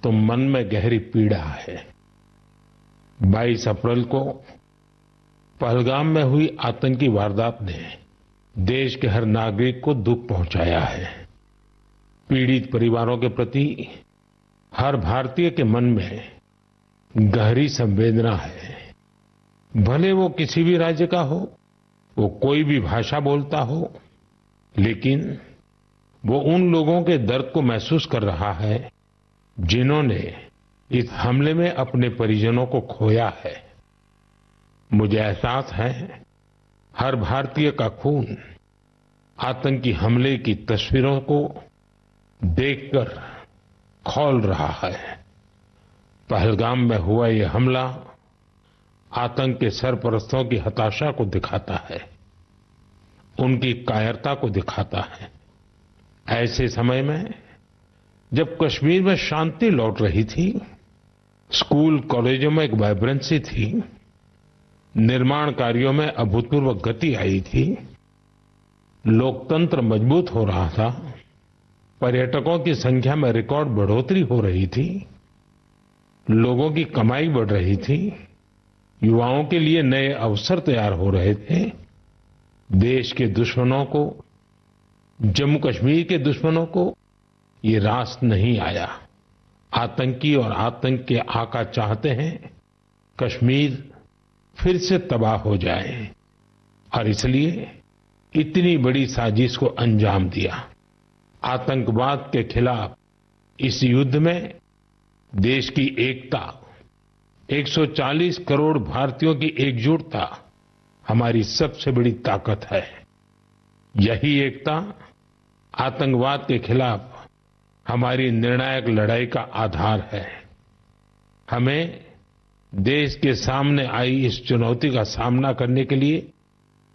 तो मन में गहरी पीड़ा है। 22 अप्रैल को पहलगाम में हुई आतंकी वारदात ने देश के हर नागरिक को दुख पहुंचाया है। पीड़ित परिवारों के प्रति हर भारतीय के मन में गहरी संवेदना है। भले वो किसी भी राज्य का हो, वो कोई भी भाषा बोलता हो, लेकिन वो उन लोगों के दर्द को महसूस कर रहा है जिन्होंने इस हमले में अपने परिजनों को खोया है। मुझे एहसास है हर भारतीय का खून आतंकी हमले की तस्वीरों को देखकर खौल रहा है। पहलगाम में हुआ ये हमला आतंक के सरपरस्तों की हताशा को दिखाता है, उनकी कायरता को दिखाता है। ऐसे समय में जब कश्मीर में शांति लौट रही थी, स्कूल कॉलेजों में एक वाइब्रेंसी थी, निर्माण कार्यों में अभूतपूर्व गति आई थी, लोकतंत्र मजबूत हो रहा था, पर्यटकों की संख्या में रिकॉर्ड बढ़ोतरी हो रही थी, लोगों की कमाई बढ़ रही थी, युवाओं के लिए नए अवसर तैयार हो रहे थे, देश के दुश्मनों को, जम्मू कश्मीर के दुश्मनों को ये रास नहीं आया। आतंकी और आतंक के आका चाहते हैं कश्मीर फिर से तबाह हो जाए और इसलिए इतनी बड़ी साजिश को अंजाम दिया। आतंकवाद के खिलाफ इस युद्ध में देश की एकता, 140 करोड़ भारतीयों की एकजुटता हमारी सबसे बड़ी ताकत है। यही एकता आतंकवाद के खिलाफ हमारी निर्णायक लड़ाई का आधार है। हमें देश के सामने आई इस चुनौती का सामना करने के लिए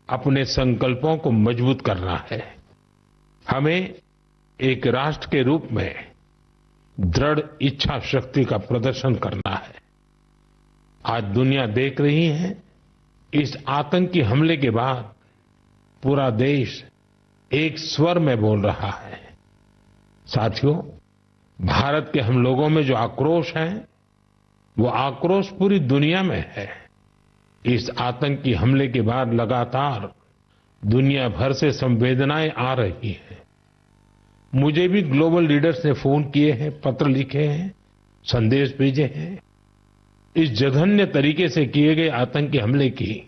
अपने संकल्पों को मजबूत करना है। हमें एक राष्ट्र के रूप में दृढ़ इच्छा शक्ति का प्रदर्शन करना है। आज दुनिया देख रही है, इस आतंकी हमले के बाद पूरा देश एक स्वर में बोल रहा है। साथियों, भारत के हम लोगों में जो आक्रोश है, वो आक्रोश पूरी दुनिया में है। इस आतंकी हमले के बाद लगातार दुनिया भर से संवेदनाएं आ रही हैं। मुझे भी ग्लोबल लीडर्स ने फोन किए हैं, पत्र लिखे हैं, संदेश भेजे हैं। इस जघन्य तरीके से किए गए आतंकी हमले की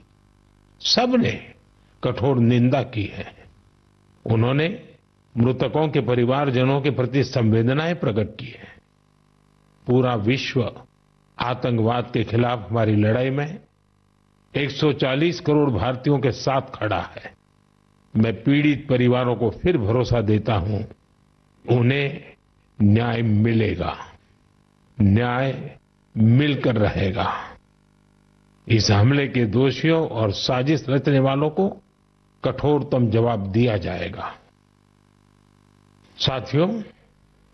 सबने कठोर निंदा की है। उन्होंने मृतकों के परिवारजनों के प्रति संवेदनाएं प्रकट की है। पूरा विश्व आतंकवाद के खिलाफ हमारी लड़ाई में 140 करोड़ भारतीयों के साथ खड़ा है। मैं पीड़ित परिवारों को फिर भरोसा देता हूं, उन्हें न्याय मिलेगा, न्याय मिलकर रहेगा। इस हमले के दोषियों और साजिश रचने वालों को कठोरतम जवाब दिया जाएगा। साथियों,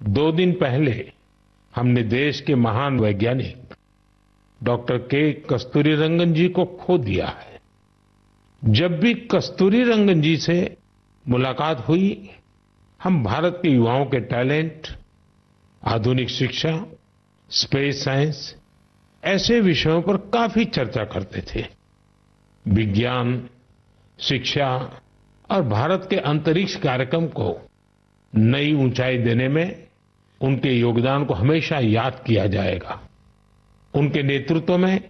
2 दिन पहले हमने देश के महान वैज्ञानिक डॉक्टर के कस्तूरीरंगन जी को खो दिया है। जब भी कस्तूरीरंगन जी से मुलाकात हुई, हम भारत के युवाओं के टैलेंट, आधुनिक शिक्षा, स्पेस साइंस ऐसे विषयों पर काफी चर्चा करते थे। विज्ञान, शिक्षा और भारत के अंतरिक्ष कार्यक्रम को नई ऊंचाई देने में उनके योगदान को हमेशा याद किया जाएगा। उनके नेतृत्व में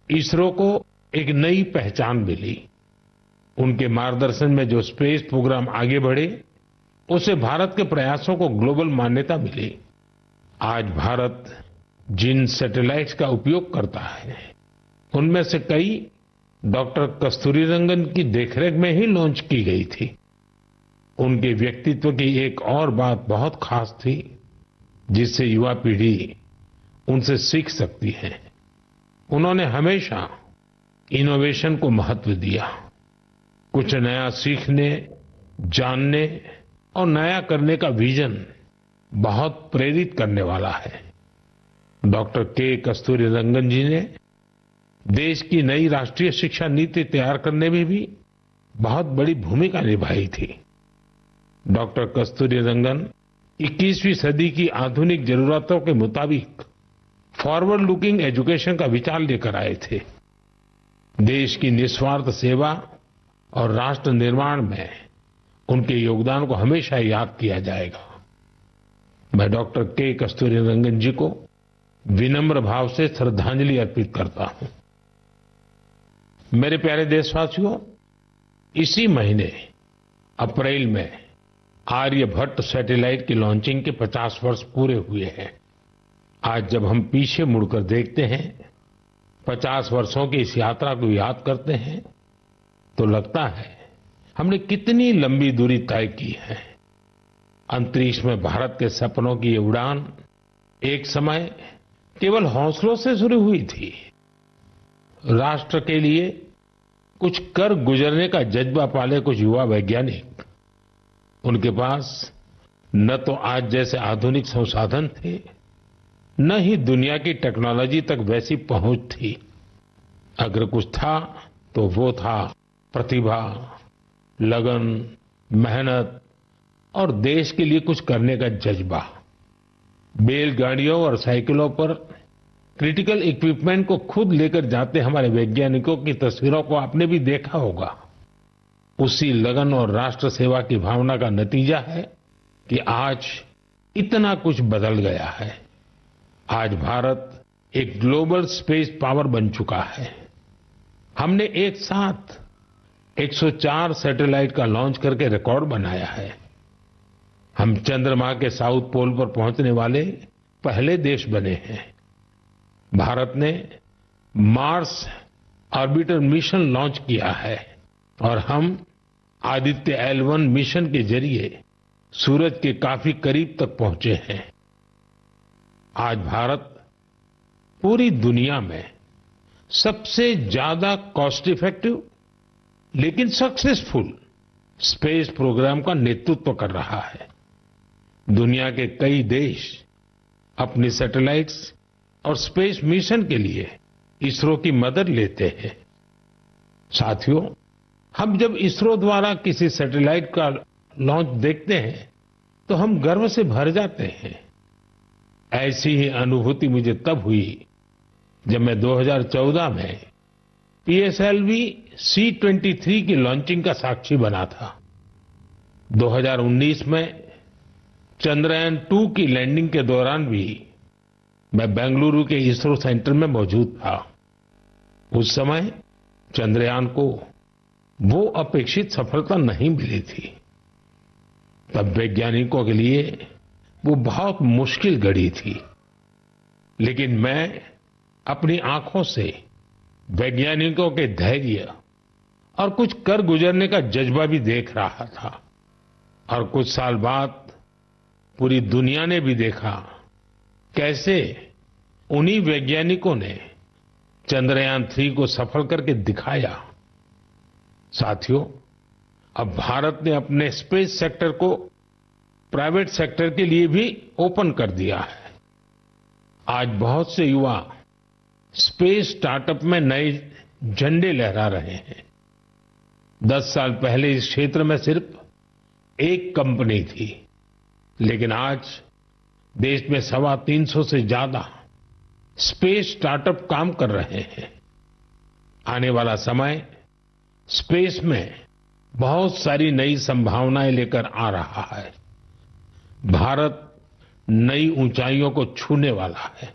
इसरो को एक नई पहचान मिली। उनके मार्गदर्शन में जो स्पेस प्रोग्राम आगे बढ़े, उससे भारत के प्रयासों को ग्लोबल मान्यता मिली। आज भारत जिन सैटेलाइट्स का उपयोग करता है, उनमें से कई डॉक्टर कस्तूरीरंगन की देखरेख में ही लॉन्च की गई थी। उनके व्यक्तित्व की एक और बात बहुत खास थी, जिससे युवा पीढ़ी उनसे सीख सकती है। उन्होंने हमेशा इनोवेशन को महत्व दिया। कुछ नया सीखने, जानने और नया करने का विजन बहुत प्रेरित करने वाला है। डॉक्टर के कस्तूरीरंगन जी ने देश की नई राष्ट्रीय शिक्षा नीति तैयार करने में भी बहुत बड़ी भूमिका निभाई थी। डॉक्टर कस्तूरीरंगन 21वीं सदी की आधुनिक जरूरतों के मुताबिक फॉरवर्ड लुकिंग एजुकेशन का विचार लेकर आए थे। देश की निस्वार्थ सेवा और राष्ट्र निर्माण में उनके योगदान को हमेशा याद किया जाएगा। मैं डॉक्टर के कस्तूरीरंगन जी को विनम्र भाव से श्रद्धांजलि अर्पित करता हूं। मेरे प्यारे देशवासियों, इसी महीने अप्रैल में आर्यभट्ट सैटेलाइट की लॉन्चिंग के 50 वर्ष पूरे हुए हैं। आज जब हम पीछे मुड़कर देखते हैं, 50 वर्षों की इस यात्रा को याद करते हैं, तो लगता है हमने कितनी लंबी दूरी तय की है। अंतरिक्ष में भारत के सपनों की ये उड़ान एक समय केवल हौसलों से शुरू हुई थी। राष्ट्र के लिए कुछ कर गुजरने का जज्बा पाले कुछ युवा वैज्ञानिक, उनके पास न तो आज जैसे आधुनिक संसाधन थे, न ही दुनिया की टेक्नोलॉजी तक वैसी पहुंच थी। अगर कुछ था तो वो था प्रतिभा, लगन, मेहनत और देश के लिए कुछ करने का जज्बा। बैलगाड़ियों और साइकिलों पर क्रिटिकल इक्विपमेंट को खुद लेकर जाते हमारे वैज्ञानिकों की तस्वीरों को आपने भी देखा होगा। उसी लगन और राष्ट्र सेवा की भावना का नतीजा है कि आज इतना कुछ बदल गया है। आज भारत एक ग्लोबल स्पेस पावर बन चुका है। हमने एक साथ 104 सैटेलाइट का लॉन्च करके रिकॉर्ड बनाया है। हम चंद्रमा के साउथ पोल पर पहुंचने वाले पहले देश बने हैं। भारत ने मार्स ऑर्बिटर मिशन लॉन्च किया है और हम आदित्य L1 मिशन के जरिए सूरज के काफी करीब तक पहुंचे हैं। आज भारत पूरी दुनिया में सबसे ज्यादा कॉस्ट इफेक्टिव लेकिन सक्सेसफुल स्पेस प्रोग्राम का नेतृत्व कर रहा है। दुनिया के कई देश अपनी सैटेलाइट्स और स्पेस मिशन के लिए इसरो की मदद लेते हैं। साथियों, हम जब इसरो द्वारा किसी सैटेलाइट का लॉन्च देखते हैं तो हम गर्व से भर जाते हैं। ऐसी ही अनुभूति मुझे तब हुई जब मैं 2014 में PSLV C-23 की लॉन्चिंग का साक्षी बना था। 2019 में चंद्रयान-2 की लैंडिंग के दौरान भी मैं बेंगलुरु के इसरो सेंटर में मौजूद था। उस समय चंद्रयान को वो अपेक्षित सफलता नहीं मिली थी। तब वैज्ञानिकों के लिए वो बहुत मुश्किल घड़ी थी, लेकिन मैं अपनी आंखों से वैज्ञानिकों के धैर्य और कुछ कर गुजरने का जज्बा भी देख रहा था। और कुछ साल बाद पूरी दुनिया ने भी देखा कैसे उन्हीं वैज्ञानिकों ने चंद्रयान-3 को सफल करके दिखाया। साथियों, अब भारत ने अपने स्पेस सेक्टर को प्राइवेट सेक्टर के लिए भी ओपन कर दिया है। आज बहुत से युवा स्पेस स्टार्टअप में नए झंडे लहरा रहे हैं। 10 साल पहले इस क्षेत्र में सिर्फ एक कंपनी थी, लेकिन आज देश में 325 से ज्यादा स्पेस स्टार्टअप काम कर रहे हैं। आने वाला समय स्पेस में बहुत सारी नई संभावनाएं लेकर आ रहा है। भारत नई ऊंचाइयों को छूने वाला है।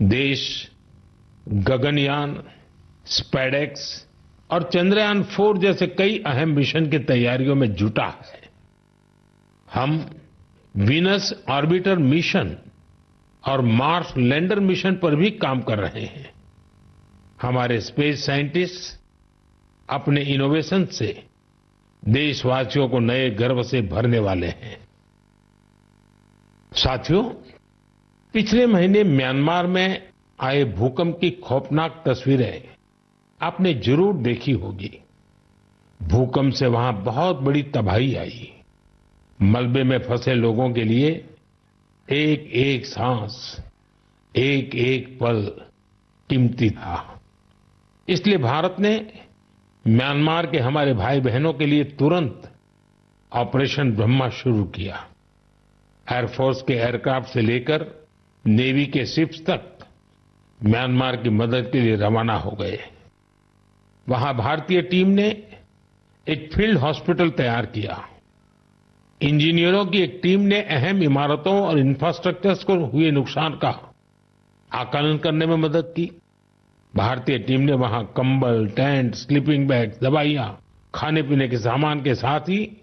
देश गगनयान, स्पेडेक्स और चंद्रयान-4 जैसे कई अहम मिशन की तैयारियों में जुटा है। हम वीनस ऑर्बिटर मिशन और मार्स लैंडर मिशन पर भी काम कर रहे हैं। हमारे स्पेस साइंटिस्ट अपने इनोवेशन से देशवासियों को नए गर्व से भरने वाले हैं। साथियों, पिछले महीने म्यांमार में आए भूकंप की खौफनाक तस्वीरें आपने जरूर देखी होगी। भूकंप से वहां बहुत बड़ी तबाही आई। मलबे में फंसे लोगों के लिए एक एक सांस, एक एक पल कीमती था। इसलिए भारत ने म्यांमार के हमारे भाई बहनों के लिए तुरंत ऑपरेशन ब्रह्मा शुरू किया। एयरफोर्स के एयरक्राफ्ट से लेकर नेवी के शिप्स तक म्यांमार की मदद के लिए रवाना हो गए। वहां भारतीय टीम ने एक फील्ड हॉस्पिटल तैयार किया। इंजीनियरों की एक टीम ने अहम इमारतों और इंफ्रास्ट्रक्चर्स को हुए नुकसान का आकलन करने में मदद की। भारतीय टीम ने वहां कंबल, टेंट, स्लीपिंग बैग, दवाइयां, खाने पीने के सामान के साथ ही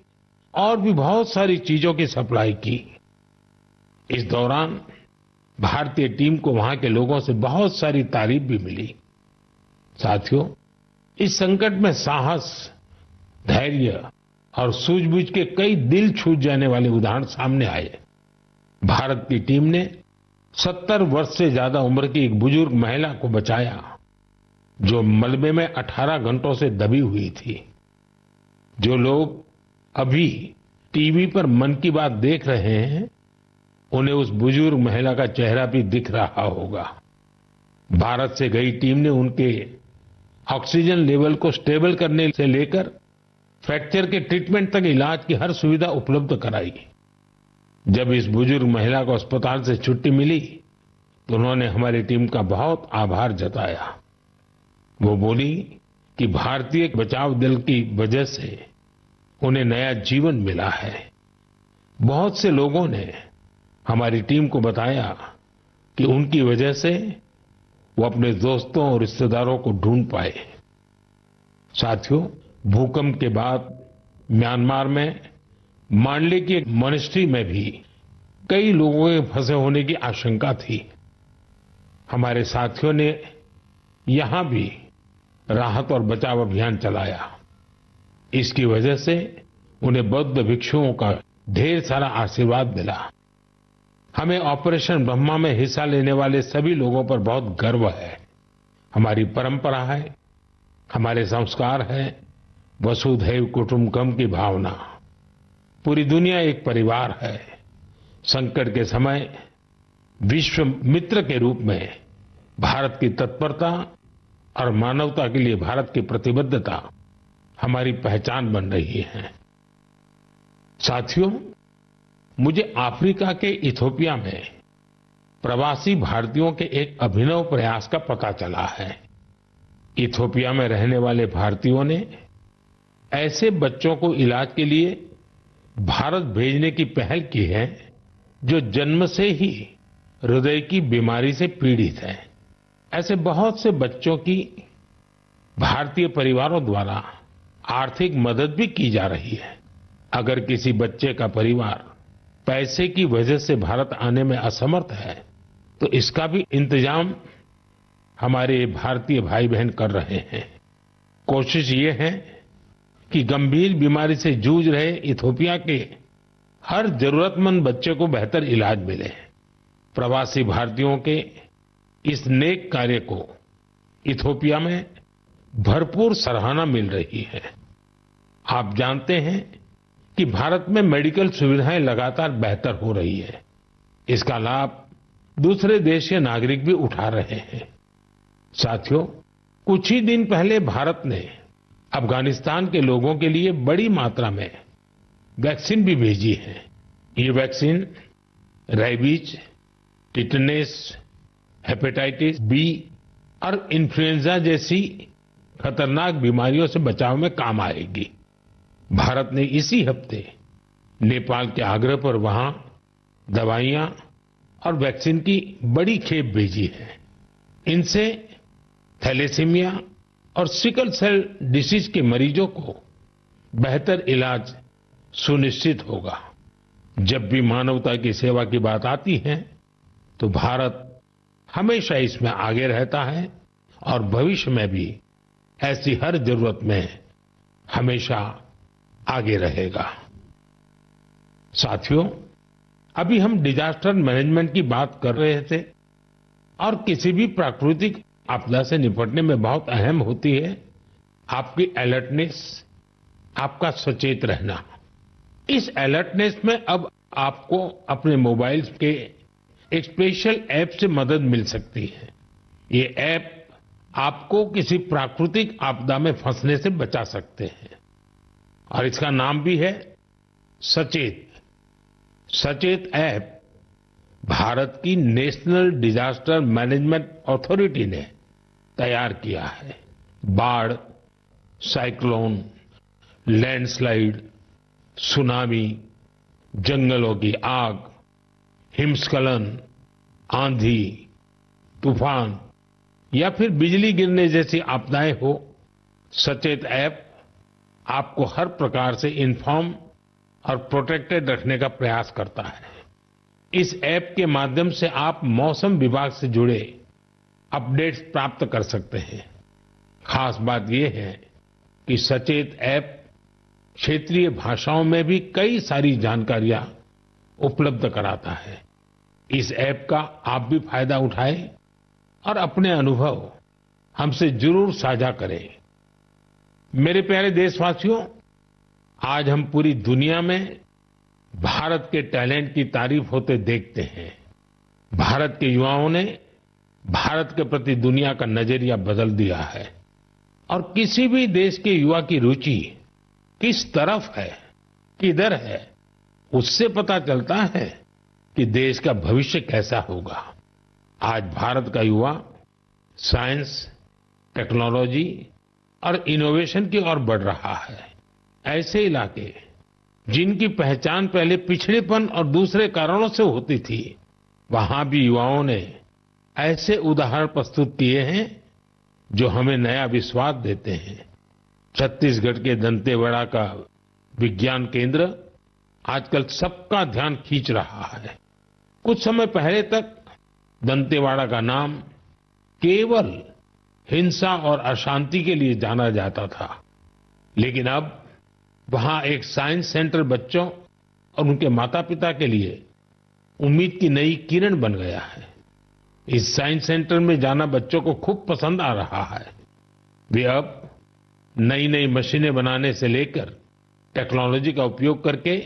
और भी बहुत सारी चीजों की सप्लाई की। इस दौरान भारतीय टीम को वहां के लोगों से बहुत सारी तारीफ भी मिली। साथियों, इस संकट में साहस, धैर्य और सूझबूझ के कई दिल छू जाने वाले उदाहरण सामने आए। भारत की टीम ने 70 वर्ष से ज्यादा उम्र की एक बुजुर्ग महिला को बचाया, जो मलबे में 18 घंटों से दबी हुई थी। जो लोग अभी टीवी पर मन की बात देख रहे हैं, उन्हें उस बुजुर्ग महिला का चेहरा भी दिख रहा होगा। भारत से गई टीम ने उनके ऑक्सीजन लेवल को स्टेबल करने से लेकर फ्रैक्चर के ट्रीटमेंट तक इलाज की हर सुविधा उपलब्ध कराई। जब इस बुजुर्ग महिला को अस्पताल से छुट्टी मिली, तो उन्होंने हमारी टीम का बहुत आभार जताया। वो बोली कि भारतीय बचाव दल की वजह से उन्हें नया जीवन मिला है। बहुत से लोगों ने हमारी टीम को बताया कि उनकी वजह से वो अपने दोस्तों और रिश्तेदारों को ढूंढ पाए। साथियों, भूकंप के बाद म्यांमार में मांडले की एक मॉनेस्ट्री में भी कई लोगों के फंसे होने की आशंका थी। हमारे साथियों ने यहां भी राहत और बचाव अभियान चलाया। इसकी वजह से उन्हें बौद्ध भिक्षुओं का ढेर सारा आशीर्वाद मिला। हमें ऑपरेशन ब्रह्मा में हिस्सा लेने वाले सभी लोगों पर बहुत गर्व है। हमारी परंपरा है, हमारे संस्कार है वसुधैव कुटुंबकम की भावना। पूरी दुनिया एक परिवार है। संकट के समय विश्व मित्र के रूप में भारत की तत्परता और मानवता के लिए भारत की प्रतिबद्धता हमारी पहचान बन रही है। साथियों, मुझे अफ्रीका के इथियोपिया में प्रवासी भारतीयों के एक अभिनव प्रयास का पता चला है। इथियोपिया में रहने वाले भारतीयों ने ऐसे बच्चों को इलाज के लिए भारत भेजने की पहल की है जो जन्म से ही हृदय की बीमारी से पीड़ित हैं। ऐसे बहुत से बच्चों की भारतीय परिवारों द्वारा आर्थिक मदद भी की जा रही है। अगर किसी बच्चे का परिवार पैसे की वजह से भारत आने में असमर्थ है, तो इसका भी इंतजाम हमारे भारतीय भाई बहन कर रहे हैं। कोशिश ये है कि गंभीर बीमारी से जूझ रहे इथियोपिया के हर जरूरतमंद बच्चे को बेहतर इलाज मिले। प्रवासी भारतीयों के इस नेक कार्य को इथियोपिया में भरपूर सराहना मिल रही है। आप जानते हैं कि भारत में मेडिकल सुविधाएं लगातार बेहतर हो रही है। इसका लाभ दूसरे देश के नागरिक भी उठा रहे हैं। साथियों, कुछ ही दिन पहले भारत ने अफगानिस्तान के लोगों के लिए बड़ी मात्रा में वैक्सीन भी भेजी है। ये vaccine rabies, tetanus, hepatitis B और इन्फ्लुएंजा जैसी खतरनाक बीमारियों से बचाव में काम आएगी। भारत ने इसी हफ्ते नेपाल के आग्रह पर वहां दवाइयां और वैक्सीन की बड़ी खेप भेजी है। इनसे थैलेसीमिया और सिकल सेल डिसीज के मरीजों को बेहतर इलाज सुनिश्चित होगा। जब भी मानवता की सेवा की बात आती है, तो भारत हमेशा इसमें आगे रहता है और भविष्य में भी ऐसी हर जरूरत में हमेशा आगे रहेगा। साथियों, अभी हम डिजास्टर मैनेजमेंट की बात कर रहे थे और किसी भी प्राकृतिक आपदा से निपटने में बहुत अहम होती है आपकी अलर्टनेस, आपका सचेत रहना। इस अलर्टनेस में अब आपको अपने मोबाइल के एक स्पेशल ऐप से मदद मिल सकती है। ये ऐप आपको किसी प्राकृतिक आपदा में फंसने से बचा सकते हैं और इसका नाम भी है सचेत। सचेत ऐप भारत की नेशनल डिजास्टर मैनेजमेंट अथॉरिटी ने तैयार किया है। बाढ़, साइक्लोन, लैंडस्लाइड, सुनामी, जंगलों की आग, हिमस्खलन, आंधी, तूफान या फिर बिजली गिरने जैसी आपदाएं हो, सचेत ऐप आपको हर प्रकार से इन्फॉर्म और प्रोटेक्टेड रखने का प्रयास करता है। इस ऐप के माध्यम से आप मौसम विभाग से जुड़े अपडेट्स प्राप्त कर सकते हैं। खास बात यह है कि सचेत ऐप क्षेत्रीय भाषाओं में भी कई सारी जानकारियां उपलब्ध कराता है। इस ऐप का आप भी फायदा उठाएं और अपने अनुभव हमसे जरूर साझा करें। मेरे प्यारे देशवासियों, आज हम पूरी दुनिया में भारत के टैलेंट की तारीफ होते देखते हैं। भारत के युवाओं ने भारत के प्रति दुनिया का नजरिया बदल दिया है और किसी भी देश के युवा की रुचि किस तरफ है, किधर है, उससे पता चलता है कि देश का भविष्य कैसा होगा। आज भारत का युवा साइंस, टेक्नोलॉजी और इनोवेशन की ओर बढ़ रहा है। ऐसे इलाके जिनकी पहचान पहले पिछड़ेपन और दूसरे कारणों से होती थी, वहां भी युवाओं ने ऐसे उदाहरण प्रस्तुत किए हैं जो हमें नया विश्वास देते हैं। छत्तीसगढ़ के दंतेवाड़ा का विज्ञान केंद्र आजकल सबका ध्यान खींच रहा है। कुछ समय पहले तक दंतेवाड़ा का नाम केवल हिंसा और अशांति के लिए जाना जाता था, लेकिन अब वहां एक साइंस सेंटर बच्चों और उनके माता पिता के लिए उम्मीद की नई किरण बन गया है। इस साइंस सेंटर में जाना बच्चों को खूब पसंद आ रहा है। वे अब नई नई मशीनें बनाने से लेकर टेक्नोलॉजी का उपयोग करके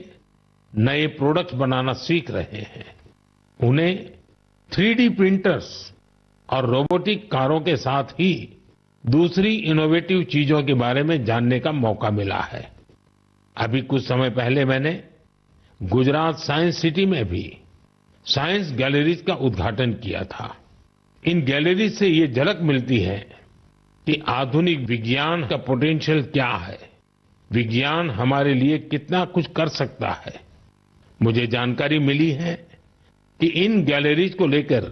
नए प्रोडक्ट्स बनाना सीख रहे हैं। उन्हें 3D प्रिंटर्स और रोबोटिक कारों के साथ ही दूसरी इनोवेटिव चीजों के बारे में जानने का मौका मिला है। अभी कुछ समय पहले मैंने गुजरात साइंस सिटी में भी साइंस गैलरीज का उद्घाटन किया था। इन गैलरीज से ये झलक मिलती है कि आधुनिक विज्ञान का पोटेंशियल क्या है, विज्ञान हमारे लिए कितना कुछ कर सकता है। मुझे जानकारी मिली है कि इन गैलरीज को लेकर